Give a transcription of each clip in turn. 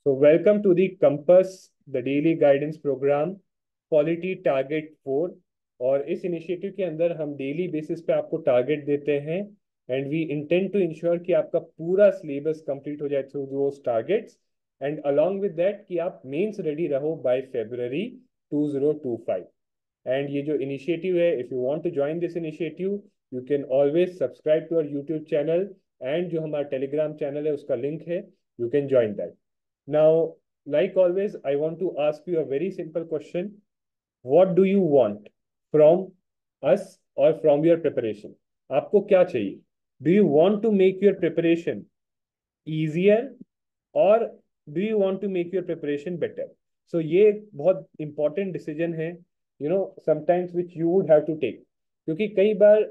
So welcome to the Compass, the daily guidance program, Quality Target 4। और इस initiative के अंदर हम डेली बेसिस पे आपको टारगेट देते हैं and we intend to ensure कि आपका पूरा सिलेबस कंप्लीट हो जाए through those targets and along with that कि आप मेंस रेडी रहो बाय February 2025। एंड ये जो इनिशिएटिव है, if you want to join this initiative you can always subscribe to our YouTube channel and जो हमारा टेलीग्राम चैनल है उसका लिंक है, you can join that. Now, like always, I want to ask you a very simple question. What do you want from us or from your preparation? आपको क्या चाहिए? Do you want to make your preparation easier or do you want to make your preparation better? So ये एक बहुत important decision है, sometimes which you would have to take. क्योंकि कई बार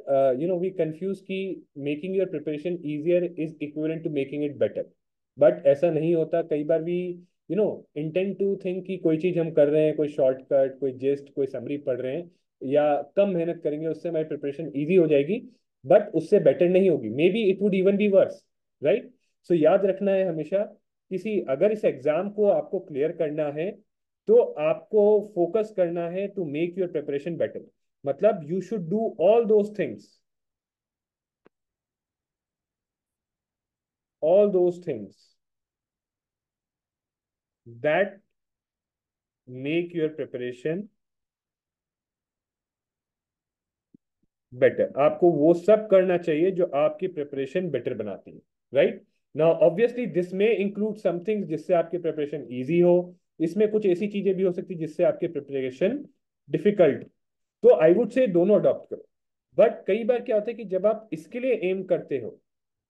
we confuse कि making your preparation easier is equivalent to making it better. But ऐसा नहीं होता। कई बार भी इंटेंट टू थिंक कि कोई चीज हम कर रहे हैं, कोई शॉर्टकट, कोई जेस्ट, कोई समरी पढ़ रहे हैं या कम मेहनत करेंगे उससे हमारी प्रिपरेशन इजी हो जाएगी, बट उससे बेटर नहीं होगी। Maybe it would even be worse, right. So याद रखना है हमेशा, किसी अगर इस एग्जाम को आपको क्लियर करना है तो आपको फोकस करना है to make your preparation better. मतलब you should do all those things that make your preparation better। आपको वो सब करना चाहिए जो आपकी प्रिपरेशन बेटर बनाती है, राइट। नाउ ऑब्वियसली दिस में इंक्लूड समथिंग जिससे आपकी प्रिपरेशन इजी हो। इसमें कुछ ऐसी चीजें भी हो सकती है जिससे आपकी प्रिपरेशन डिफिकल्ट। तो आई वुड से दोनों अडॉप्ट करो। बट कई बार क्या होता है कि जब आप इसके लिए एम करते हो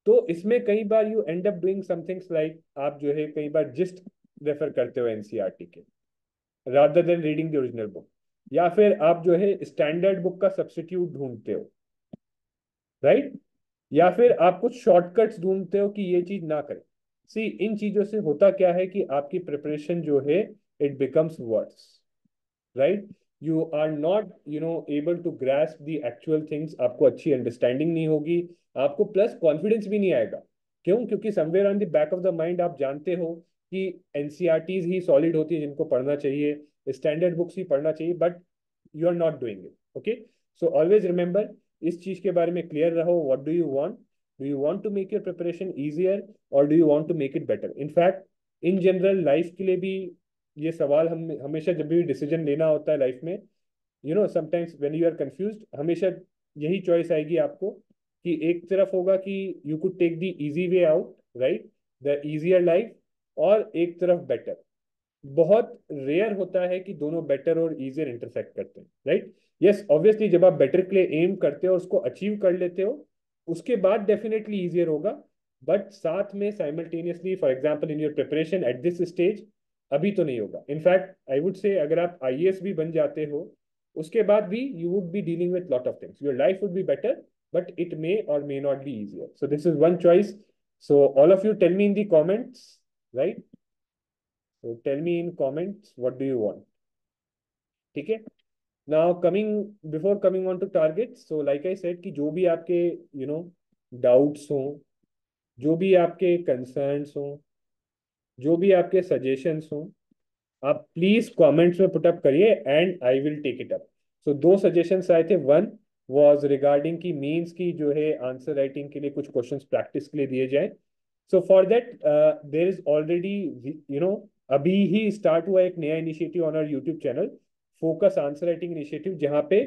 तो इसमें कई बार you end up doing somethings like आप जो है कई बार जिस्ट रेफर करते हो एनसीईआरटी के rather than reading the original book, या फिर आप जो है स्टैंडर्ड बुक का सब्स्टिट्यूट ढूंढते हो, राइट। या फिर आप कुछ शॉर्टकट्स ढूंढते हो कि ये चीज ना करें। सी, इन चीजों से होता क्या है कि आपकी प्रिपरेशन जो है it becomes worse, right. You are not able to grasp the actual things. आपको अच्छी अंडरस्टैंडिंग नहीं होगी, आपको प्लस कॉन्फिडेंस भी नहीं आएगा। क्यों? क्योंकि somewhere on the back of the mind आप जानते हो कि एनसीईआरटीज ही सॉलिड होती है जिनको पढ़ना चाहिए, स्टैंडर्ड बुक्स ही पढ़ना चाहिए, but you are not doing it. Okay, so always remember, इस चीज के बारे में क्लियर रहो। What do you want to make your preparation easier और do you want to make it better? In fact in general life के लिए भी ये सवाल हम हमेशा जब भी डिसीजन लेना होता है लाइफ में, sometimes when you are confused, हमेशा यही चॉइस आएगी आपको कि एक तरफ होगा कि you could take the easy way out, right, the easier life, और एक तरफ बेटर। बहुत रेयर होता है कि दोनों बेटर और इजियर इंटरसेक्ट करते हैं, राइट। यस, ऑब्वियसली जब आप बेटर के लिए एम करते हो और उसको अचीव कर लेते हो उसके बाद डेफिनेटली इजियर होगा। बट साथ में simultaneously, for example in your preparation at this stage, अभी तो नहीं होगा। इनफैक्ट आई वुड से अगर आप आईएएस भी बन जाते हो उसके बाद भी you would be dealing with lot of things, your life would be better, but it may और may not be easier. So this is one choice. So all of you tell me in the comments, right. So tell me in comments what do you want. ठीक है। Now coming, before coming on to targets, so like I said कि जो भी आपके doubts हों, जो भी आपके concerns हों, जो भी आपके suggestions हों, आप प्लीज कमेंट्स में पुट अप करिए and I will take it up. So दो सजेशंस आए थे। वन वाज रिगार्डिंग की मीन्स की जो है आंसर राइटिंग के लिए कुछ क्वेश्चंस प्रैक्टिस के लिए दिए जाए। So for that there is already अभी ही स्टार्ट हुआ एक नया initiative on our YouTube channel, focus answer writing initiative, जहाँ पे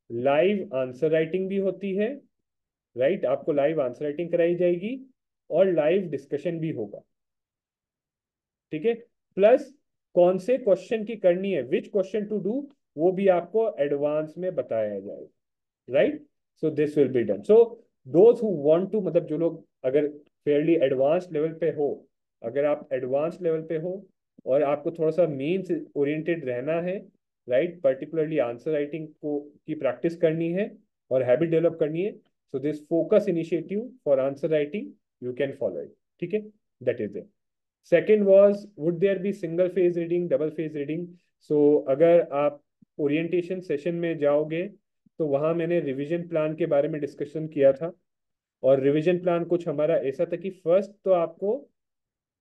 लाइव आंसर राइटिंग भी होती है, राइट। आपको लाइव आंसर राइटिंग कराई जाएगी और लाइव डिस्कशन भी होगा, ठीक है। प्लस कौन से क्वेश्चन की करनी है, विच क्वेश्चन टू डू, वो भी आपको एडवांस में बताया जाएगा, right. So this will be done. So those who want to, मतलब जो लोग अगर फेयरली एडवांस लेवल पे हो, अगर आप एडवांस लेवल पे हो और आपको थोड़ा सा मेंस ओरिएंटेड रहना है, राइट, पर्टिकुलरली आंसर राइटिंग को की प्रैक्टिस करनी है और हैबिट डेवलप करनी है, so this focus initiative for answer writing you can follow it, ठीक है। That is it. Second was would there be single phase reading, double phase reading. So अगर आप ओरिएंटेशन सेशन में जाओगे तो वहां मैंने रिवीजन प्लान के बारे में डिस्कशन किया था। और रिवीजन प्लान कुछ हमारा ऐसा था कि फर्स्ट तो आपको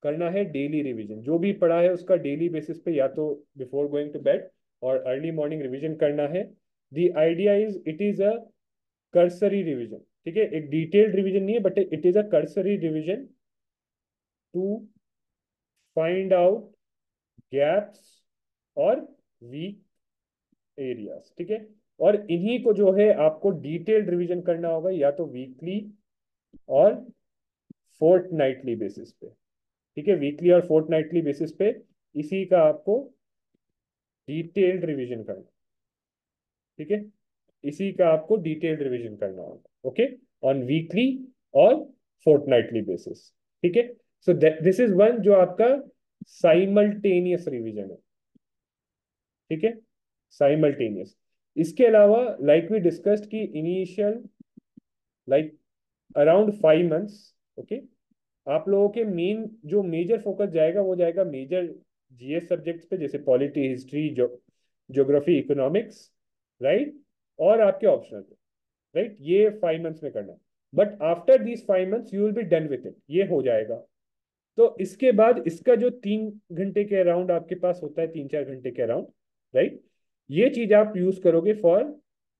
करना है डेली रिवीजन, जो भी पढ़ा है उसका डेली बेसिस पे या तो बिफोर गोइंग टू बेड और अर्ली मॉर्निंग रिवीजन करना है। The idea is it is a cursory revision, ठीक है, एक डिटेल्ड रिवीजन नहीं है, but it is a cursory revision to find out gaps और वीक एरियाज, ठीक है। और इन्हीं को जो है आपको डिटेल्ड रिवीजन करना होगा या तो वीकली और फोर्टनाइटली बेसिस पे, ठीक है, वीकली और फोर्टनाइटली बेसिस पे इसी का आपको डिटेल्ड रिवीजन करना, ठीक है, इसी का आपको डिटेल्ड रिवीजन करना होगा, ओके, ऑन वीकली और फोर्टनाइटली बेसिस, ठीक है। सो दिस इज वन जो आपका साइमल्टेनियस रिवीजन है, ठीक है, साइमल्टेनियस। इसके अलावा लाइक वी डिस्कस्ड की initial like around 5 months, okay, आप लोगों के मेन जो मेजर फोकस जाएगा वो जाएगा मेजर जीएस सब्जेक्ट्स पे, जैसे polity, history, geography, economics, right, और आपके ऑप्शनल पे, राइट, ये 5 मंथ्स में करना है। But after these 5 months you will be done with it, ये हो जाएगा। तो इसके बाद इसका जो 3 घंटे के अराउंड आपके पास होता है, 3-4 घंटे के अराउंड, राइट, ये चीज आप यूज करोगे for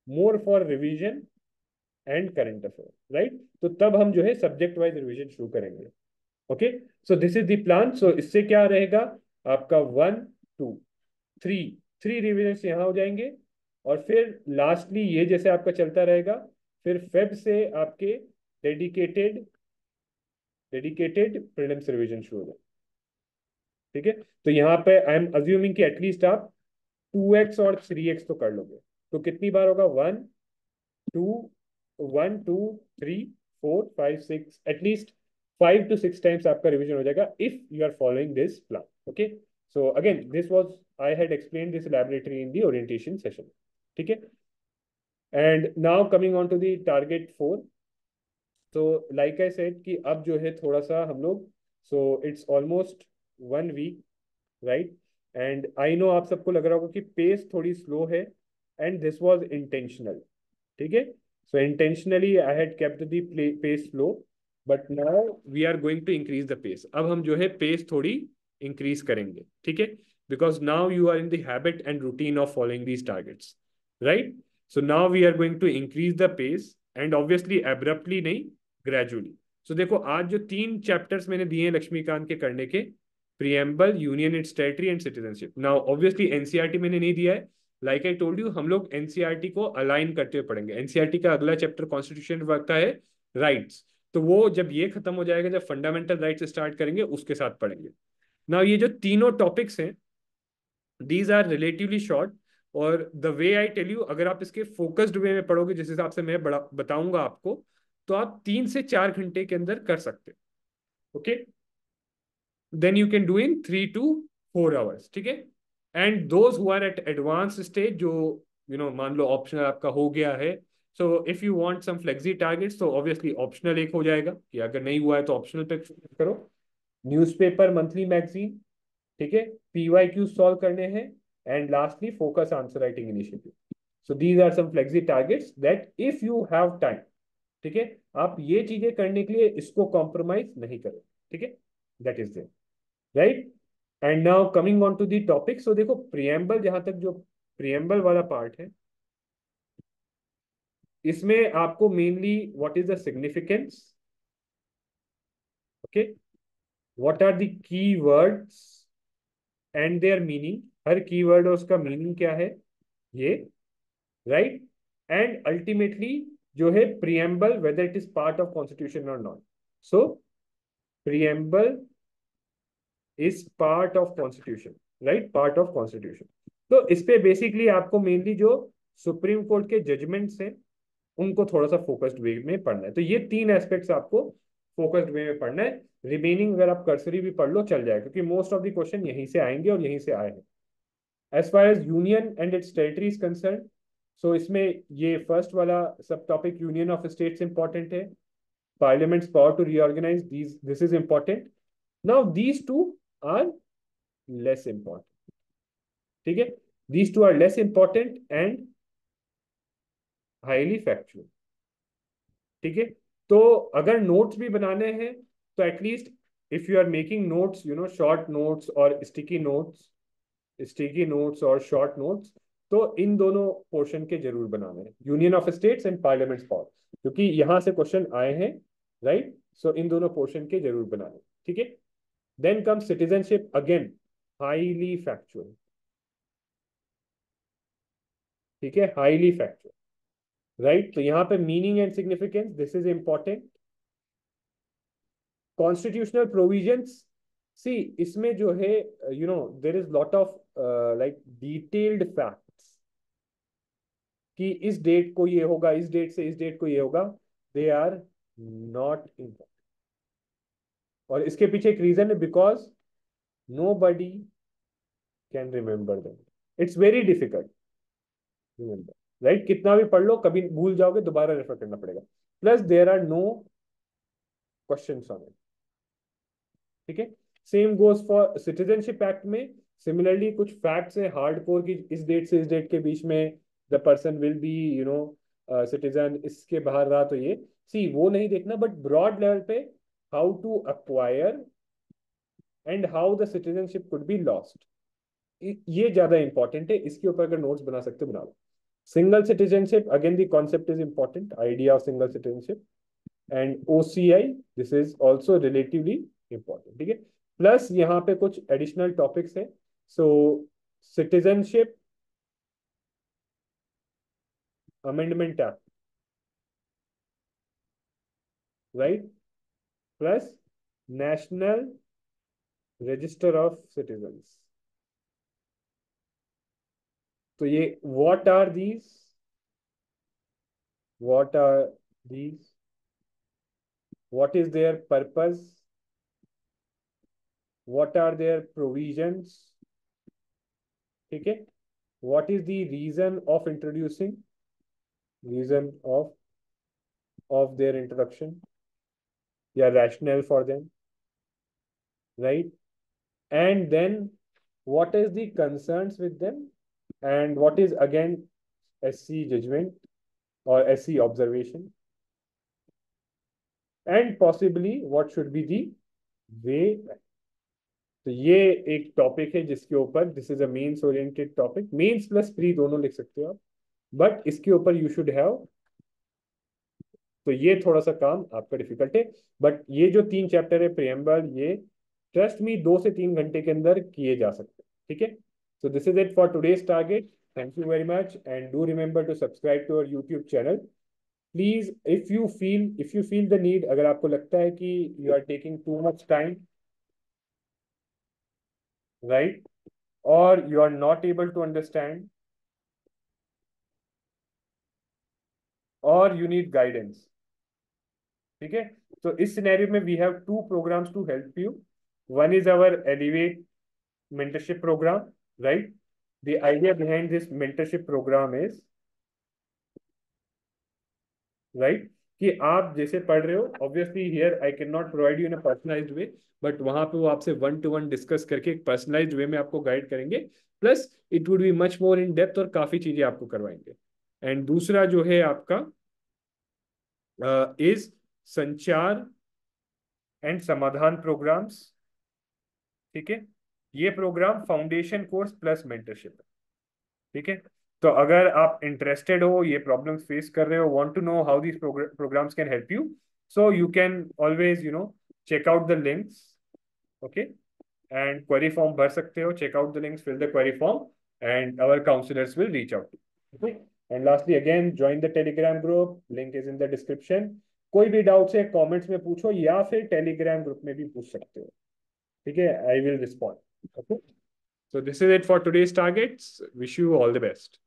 more for revision and current affair, right. तो तब हम जो है सब्जेक्ट वाइज रिवीजन शुरू करेंगे, okay. So this is the plan. So इससे क्या रहेगा, आपका 1, 2, 3 थ्री रिविजन यहाँ हो जाएंगे, और फिर लास्टली ये जैसे आपका चलता रहेगा, फिर फेब से आपके डेडिकेटेड डेडिकेटेड प्रीलिम्स रिवीजन शुरू हो, ठीक है। तो यहाँ पे आई एम अज्यूमिंग कि एटलीस्ट आप 2x और 3x तो कर लोगे। तो कितनी बार होगा, 2 1 2 3 4 5 6, एटलीस्ट 5 to 6 टाइम्स आपका रिवीजन हो जाएगा if you are following this plan, okay. So again this was I had explain this laboratory in the orientation session, ठीक है। And now coming on to the target 4। तो like I said कि अब जो है थोड़ा सा हम लोग, so it's almost 1 week, right, and I know आप सबको लग रहा होगा कि पेस थोड़ी स्लो है, एंड दिस वाज इंटेंशनल, ठीक है। So intentionally I had kept the pace slow, but now we are going to increase the pace. अब हम जो है पेस थोड़ी इंक्रीज करेंगे, ठीक है, because now you are in the habit and routine of following these targets, right. So now we are going to increase the pace, and obviously abruptly नहीं, gradually. So देखो आज जो 3 चैप्टर्स मैंने दिए हैं लक्ष्मीकांत के करने के, preamble, union it's territory and citizenship, now obviously NCERT मैंने नहीं दिया है, लाइक आई टोल्ड यू हम लोग एनसीईआरटी को अलाइन करते हुए पढ़ेंगे। एनसीईआरटी का अगला चैप्टर कॉन्स्टिट्यूशन वर्क है, राइट्स, तो वो जब ये खत्म हो जाएगा, जब फंडामेंटल राइट्स स्टार्ट करेंगे उसके साथ पढ़ेंगे। नाउ ये जो तीनों टॉपिक्स हैं, दीज आर रिलेटिवली शॉर्ट, और the way I tell you, अगर आप इसके फोकस्ड वे में पढ़ोगे जिस हिसाब से मैं बड़ा बताऊंगा आपको, तो आप 3 से 4 घंटे के अंदर कर सकते हो, okay, then you can do in 3 to 4 hours, ठीक है। And those who are at advance stage, जो मान लो ऑप्शनल आपका हो गया है, so if you want some flexi targets, तो ऑब्वियसली ऑप्शनल एक हो जाएगा, कि अगर नहीं हुआ है तो ऑप्शनल पे करो। न्यूज़पेपर, मंथली मैगजीन, ठीक है, पीवाईक्यू सॉल्व करने हैं, and lastly focus answer writing initiative. So these are some flexi targets that if you have time, ठीक है, आप ये चीजें करने के लिए इसको कॉम्प्रोमाइज नहीं करो, ठीक है, that is there, right. And now coming on to the topic, so देखो प्रियम्बल, जहां तक जो प्रियम्बल वाला पार्ट है, इसमें आपको mainly what is the significance, okay, what are the key words and their meaning, हर कीवर्ड और उसका मीनिंग क्या है, ये, राइट, एंड अल्टीमेटली जो है preamble whether it is part of constitution और नॉट। So preamble is part of constitution, right, part of constitution. तो इस पे बेसिकली आपको मेनली जो सुप्रीम कोर्ट के जजमेंट्स हैं उनको थोड़ा सा फोकस्ड वे में पढ़ना है। तो ये 3 एस्पेक्ट्स आपको फोकस्ड वे में पढ़ना है। रिमेनिंग अगर आप कर्सरी भी पढ़ लो चल जाएगा, क्योंकि मोस्ट ऑफ द क्वेश्चन यहीं से आएंगे और यहीं से आए हैं। As far as union and its territory is concern, so इसमें ये फर्स्ट वाला subtopic union of states important है, parliament's power to reorganise these, this is important. Now these two are less important, ठीक है, these two are less important and highly factual, ठीक है। तो अगर नोट्स भी बनाने हैं तो at least if you are making notes, short notes or sticky notes और short notes, तो इन दोनों पोर्शन के जरूर बनाने हैं, union of states and parliaments for, क्योंकि यहां से क्वेश्चन आए हैं, राइट। सो इन दोनों पोर्शन के जरूर बनाने, ठीक है। Then come citizenship, again highly factual, ठीक है, हाईली फैक्चुअल, राइट। तो यहाँ पे meaning and significance, this is important. Constitutional provisions, see इसमें जो है, there is lot of like detailed facts कि इस डेट को ये होगा, इस डेट से इस डेट को ये होगा, दे आर नॉट इम्पोर्टेंट। और इसके पीछे एक रीजन है, because nobody can remember them, it's very difficult remember, right. कितना भी पढ़ लो कभी भूल जाओगे, दोबारा रेफर करना पड़ेगा। Plus there are no question on it, ठीक है। Same goes for citizenship act में, सिमिलरली कुछ फैक्ट्स है हार्ड कोर की, इस डेट से इस डेट के बीच में the person will be citizen, इसके बाहर रहा तो ये, सी वो नहीं देखना, बट ब्रॉड लेवल पे how to acquire and how the citizenship could be lost, ये ज्यादा इंपॉर्टेंट है। इसके ऊपर अगर नोट्स बना सकते हो बना लो। Single citizenship, again the concept is important, idea of single citizenship and OCI, this is also relatively important, ठीक है। प्लस यहाँ पे कुछ एडिशनल टॉपिक्स है, so citizenship amendment act, right, plus national register of citizens. तो ये what are these, what is their purpose, what are their provisions, ठीक है। what is the reason of their introduction या rationale for them, right, and then what is the concerns with them, and what is again SC judgment or SC observation, and possibly what should be the way। तो ये एक topic है जिसके ऊपर, this is a mains oriented topic, mains plus pre दोनों लिख सकते हो आप, बट इसके ऊपर यू शुड हैव, तो ये थोड़ा सा काम आपका डिफिकल्ट है। बट ये जो 3 चैप्टर है प्रियम्बल, ये ट्रस्ट मी 2 से 3 घंटे के अंदर किए जा सकते हैं, ठीक है। So this is it for today's target, thank you very much and do remember to subscribe to our YouTube channel please. If you feel the need, अगर आपको लगता है कि you are taking too much time, right, or you are not able to understand, or you need guidance, ठीक है। तो इस scenario में we have 2 programs to help you. One is our Elevate mentorship program, right? The idea behind this mentorship program is, right, कि आप जैसे पढ़ रहे हो, obviously here I can not provide you in a personalised way, but वहां पे वो आपसे 1-to-1 डिस्कस करके एक पर्सनलाइज्ड वे में आपको गाइड करेंगे, plus it would be much more in depth और काफी चीजें आपको करवाएंगे। एंड दूसरा जो है आपका इज संचार एंड समाधान प्रोग्राम्स, ठीक है। ये program foundation course plus mentorship है, ठीक है। तो अगर आप इंटरेस्टेड हो, ये प्रॉब्लम्स फेस कर रहे हो, want to know how these programs can help you, so you can always check out the links, okay, and query form भर सकते हो, check out the links, fill the query form and our counsellors will reach out, okay. And lastly again join the Telegram group, link is in the description. कोई भी doubts है comments में पूछो या फिर टेलीग्राम ग्रुप में भी पूछ सकते हो, ठीक है, I will respond, okay. So this is it for today's targets. Wish you all the best.